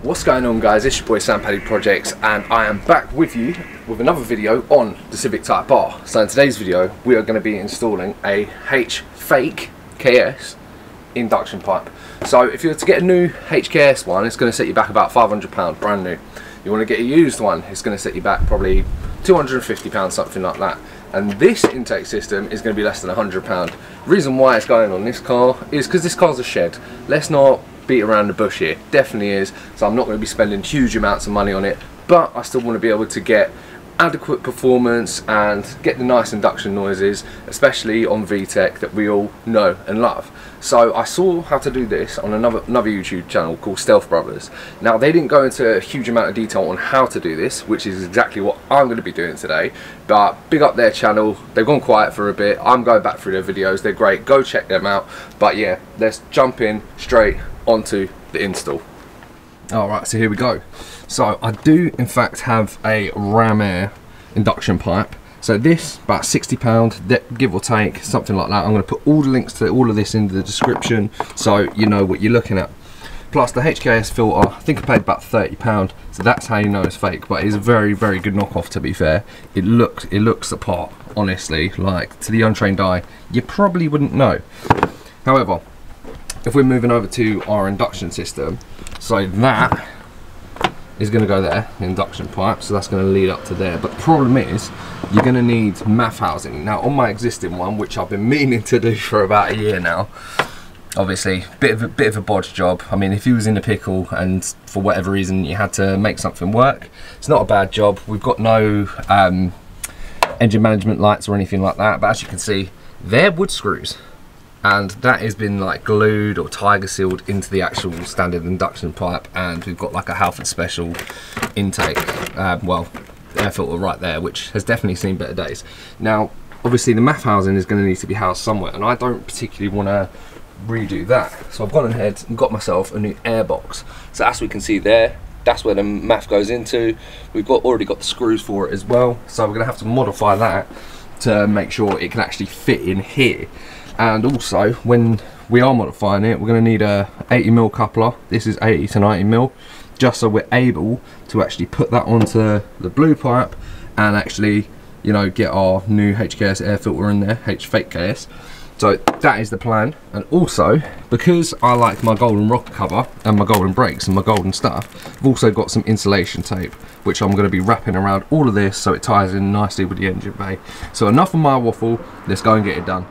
What's going on, guys? It's your boy Sam Paddy Projects, and I am back with you with another video on the Civic Type R. So in today's video we are going to be installing a H-Fake KS induction pipe. So if you were to get a new HKS one, it's going to set you back about £500 brand new. You want to get a used one, it's going to set you back probably £250, something like that. And this intake system is going to be less than £100. Reason why it's going on this car is because this car's a shed. Let's not beat around the bush here. Definitely is. So I'm not going to be spending huge amounts of money on it, but I still want to be able to get adequate performance and get the nice induction noises, especially on VTEC that we all know and love. So I saw how to do this on another YouTube channel called Stealth Brothers. Now they didn't go into a huge amount of detail on how to do this, which is exactly what I'm going to be doing today, but big up their channel. They've gone quiet for a bit. I'm going back through their videos. They're great. Go check them out. But yeah, let's jump in straight onto the install. Alright, so here we go. So I do in fact have a Ram Air induction pipe. So this, about £60, give or take, something like that. I'm going to put all the links to all of this in the description so you know what you're looking at. Plus the HKS filter, I think I paid about £30, so that's how you know it's fake, but it's a very, very good knockoff, to be fair. It looks the part, honestly. Like, to the untrained eye, you probably wouldn't know. However, if we're moving over to our induction system, so that is going to go there, the induction pipe, so that's going to lead up to there. But the problem is, you're going to need MAF housing. Now on my existing one, which I've been meaning to do for about a year now, obviously bit of a bodge job. I mean, if you was in a pickle and for whatever reason you had to make something work, it's not a bad job. We've got no engine management lights or anything like that, but as you can see, they're wood screws. And that has been like glued or tiger sealed into the actual standard induction pipe, and we've got like a Halford Special intake, well, air filter right there, which has definitely seen better days. Now obviously the MAF housing is going to need to be housed somewhere, and I don't particularly want to redo that, so I've gone ahead and got myself a new air box. So as we can see there, that's where the MAF goes into. We've already got the screws for it as well, so we're going to have to modify that to make sure it can actually fit in here. And also, when we are modifying it, we're going to need a 80mm coupler. This is 80 to 90mm, just so we're able to actually put that onto the blue pipe and actually, you know, get our new HKS air filter in there, H-Fake KS. So that is the plan. And also, because I like my golden rocker cover and my golden brakes and my golden stuff, I've also got some insulation tape, which I'm going to be wrapping around all of this so it ties in nicely with the engine bay. So enough of my waffle, let's go and get it done.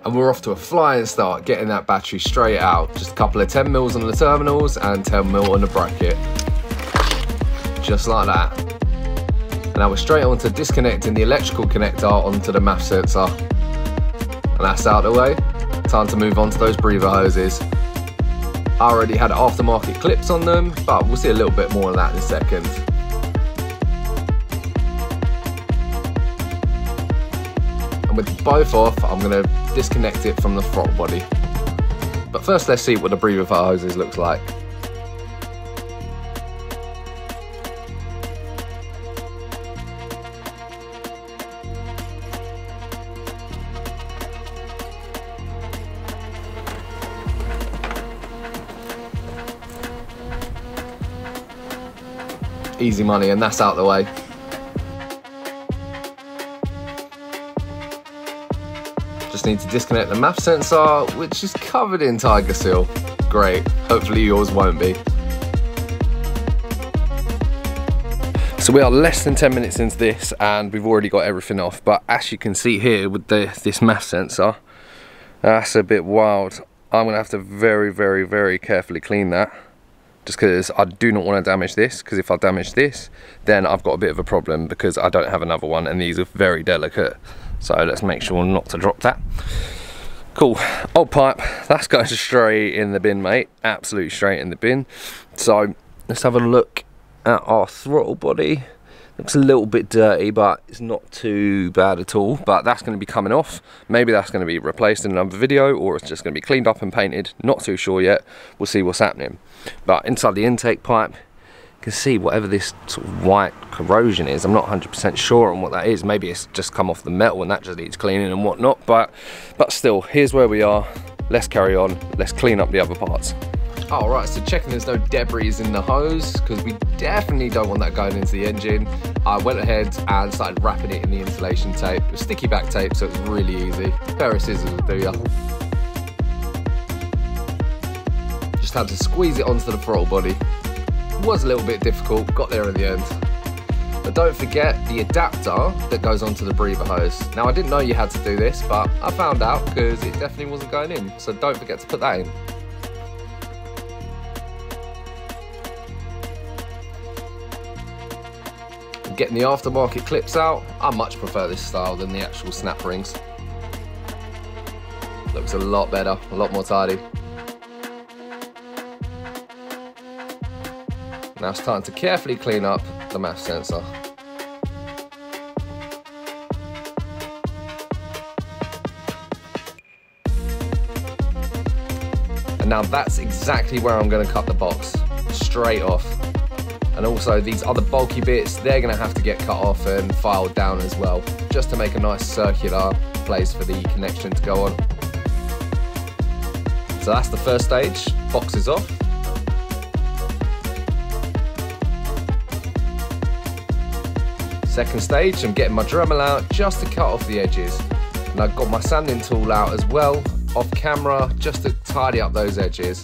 And we're off to a flying start, getting that battery straight out. Just a couple of 10mm on the terminals and 10mm on the bracket. Just like that. And now we're straight on to disconnecting the electrical connector onto the MAF sensor. And that's out of the way. Time to move on to those breather hoses. I already had aftermarket clips on them, but we'll see a little bit more of that in a second. And with both off, I'm going to disconnect it from the throttle body. But first, let's see what the breather hoses looks like. Easy money, and that's out the way. Just need to disconnect the MAF sensor, which is covered in tiger seal. Great, hopefully yours won't be. So we are less than 10 minutes into this and we've already got everything off, but as you can see here with this MAF sensor, that's a bit wild. I'm gonna have to very, very, very carefully clean that, just because I do not want to damage this, because if I damage this, then I've got a bit of a problem because I don't have another one and these are very delicate. So let's make sure not to drop that. Cool, old pipe, that's going straight in the bin, mate. Absolutely straight in the bin. So let's have a look at our throttle body. Looks a little bit dirty, but it's not too bad at all. But that's going to be coming off. Maybe that's going to be replaced in another video, or it's just going to be cleaned up and painted. Not too sure yet. We'll see what's happening. But inside the intake pipe, you can see whatever this sort of white corrosion is. I'm not 100% sure on what that is. Maybe it's just come off the metal and that just needs cleaning and whatnot. But still, here's where we are. Let's carry on. Let's clean up the other parts. Alright, so checking there's no debris in the hose, because we definitely don't want that going into the engine. I went ahead and started wrapping it in the insulation tape. It was sticky back tape, so it's really easy. A pair of scissors will do ya. Just had to squeeze it onto the throttle body. It was a little bit difficult, got there in the end. But don't forget the adapter that goes onto the breather hose. Now I didn't know you had to do this, but I found out because it definitely wasn't going in. So don't forget to put that in. Getting the aftermarket clips out, I much prefer this style than the actual snap rings. Looks a lot better, a lot more tidy. Now it's time to carefully clean up the MAF sensor. And now that's exactly where I'm going to cut the box, straight off. And also these other bulky bits, they're going to have to get cut off and filed down as well, just to make a nice circular place for the connection to go on. So that's the first stage, box is off. Second stage, I'm getting my Dremel out just to cut off the edges. And I've got my sanding tool out as well, off camera, just to tidy up those edges.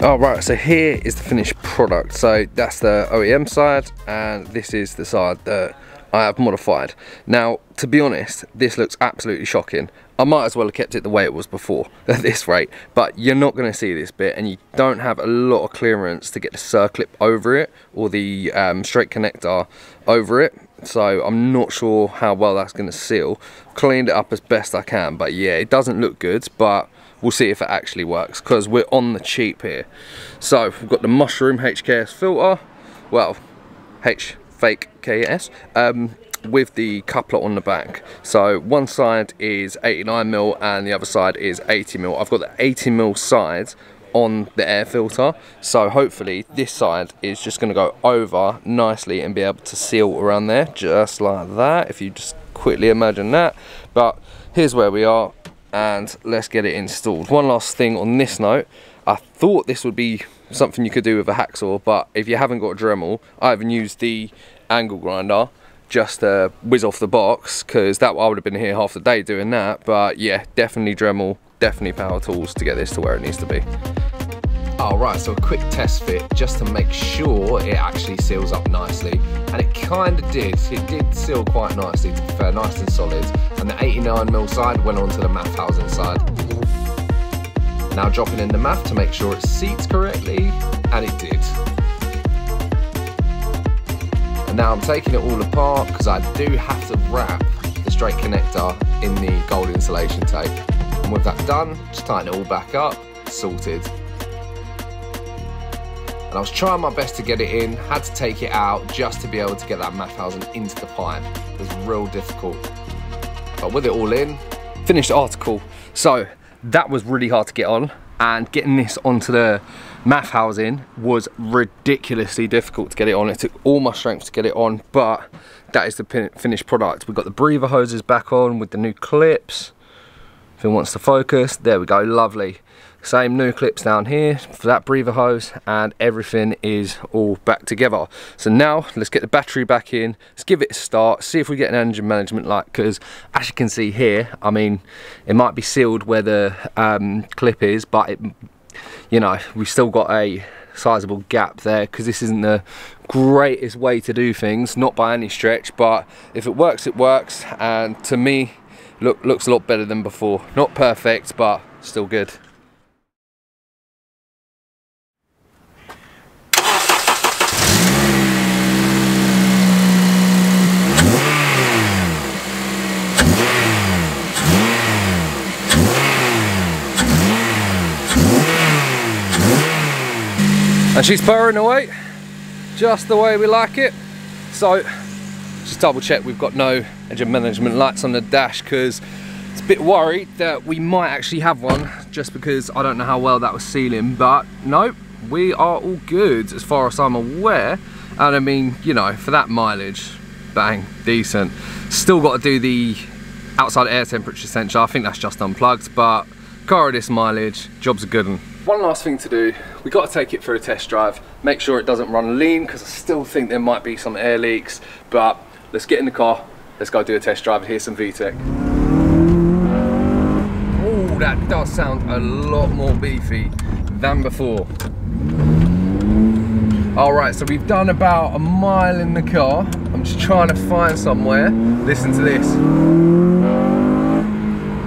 Alright, so here is the finished product. So that's the OEM side, and this is the side that I have modified. Now, to be honest, this looks absolutely shocking. I might as well have kept it the way it was before at this rate, but you're not going to see this bit, and you don't have a lot of clearance to get the circlip over it or the straight connector over it. So I'm not sure how well that's going to seal. Cleaned it up as best I can, but yeah, it doesn't look good, but we'll see if it actually works, because we're on the cheap here. So we've got the Mushroom HKS filter, well, H-Fake KS, with the coupler on the back. So one side is 89mm and the other side is 80mm. I've got the 80mm side on the air filter, so hopefully this side is just going to go over nicely and be able to seal around there, just like that, if you just quickly imagine that. But here's where we are, and let's get it installed. One last thing on this note, I thought this would be something you could do with a hacksaw, but if you haven't got a Dremel, I haven't used the angle grinder just to whiz off the box, because that I would have been here half the day doing that. But yeah, definitely Dremel, definitely power tools to get this to where it needs to be. Alright, so a quick test fit just to make sure it actually seals up nicely, and it kind of did. It did seal quite nicely, to be fair, nice and solid. And the 89mm side went onto the MAF housing side. Now dropping in the MAF to make sure it seats correctly, and it did. And now I'm taking it all apart because I do have to wrap the straight connector in the gold insulation tape. And with that done, just tighten it all back up, sorted. And I was trying my best to get it in, had to take it out just to be able to get that MAF housing into the pipe. It was real difficult. But with it all in, finished the article. So that was really hard to get on, and getting this onto the MAF housing was ridiculously difficult to get it on. It took all my strength to get it on, but that is the finished product. We've got the breather hoses back on with the new clips. If it wants to focus, there we go, lovely. Same new clips down here for that breather hose, and everything is all back together. So now let's get the battery back in, let's give it a start, see if we get an engine management light, because as you can see here, I mean, it might be sealed where the clip is, but it, you know, we've still got a sizable gap there, because this isn't the greatest way to do things, not by any stretch, but if it works, it works, and to me, looks a lot better than before. Not perfect, but still good. And she's purring away, just the way we like it. So, just double check we've got no engine management lights on the dash, because it's a bit worried that we might actually have one, just because I don't know how well that was sealing. But no, we are all good as far as I'm aware. And I mean, you know, for that mileage, bang, decent. Still got to do the outside air temperature sensor. I think that's just unplugged, but car of this mileage, job's a good one. One last thing to do, we got to take it for a test drive, make sure it doesn't run lean, because I still think there might be some air leaks, but let's get in the car, let's go do a test drive and hear some VTEC. Oh, that does sound a lot more beefy than before. Alright, so we've done about a mile in the car. I'm just trying to find somewhere. Listen to this.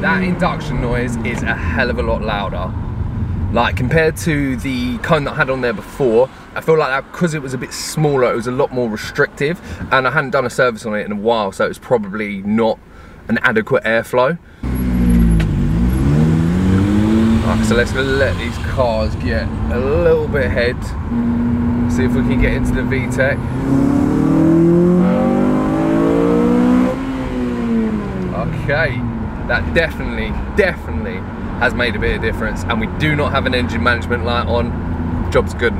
That induction noise is a hell of a lot louder. Like, compared to the cone that I had on there before, I feel like that, because it was a bit smaller, it was a lot more restrictive, and I hadn't done a service on it in a while, so it was probably not an adequate airflow. Right, so let's let these cars get a little bit ahead, see if we can get into the VTEC. Okay, that definitely has made a bit of difference, and we do not have an engine management light on. Job's good.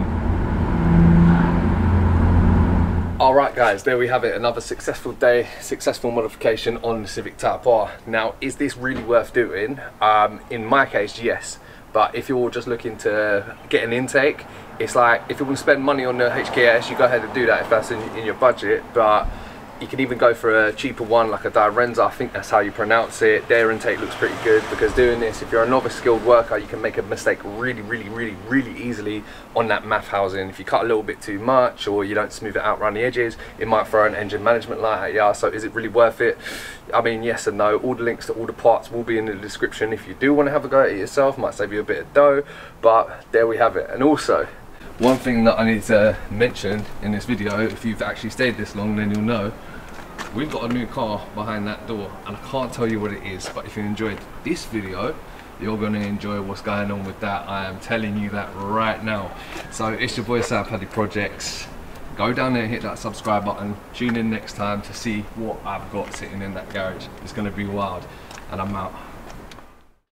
Alright guys, there we have it, another successful day, successful modification on the Civic Type R. Now, is this really worth doing? In my case, yes, but if you're just looking to get an intake, it's like, if you want to spend money on the HKS, you go ahead and do that if that's in your budget, but you can even go for a cheaper one like a Direnza, I think that's how you pronounce it. Their intake looks pretty good, because doing this, if you're a novice skilled worker, you can make a mistake really easily on that MAF housing. If you cut a little bit too much, or you don't smooth it out around the edges, it might throw an engine management light at you. So is it really worth it? I mean, yes and no. All the links to all the parts will be in the description if you do want to have a go at it yourself. Might save you a bit of dough, but there we have it. And also, one thing that I need to mention in this video, if you've actually stayed this long, then you'll know, we've got a new car behind that door, and I can't tell you what it is, but if you enjoyed this video, you're going to enjoy what's going on with that. I am telling you that right now. So it's your boy Sam Paddy Projects. Go down there, hit that subscribe button, tune in next time to see what I've got sitting in that garage. It's going to be wild, and I'm out.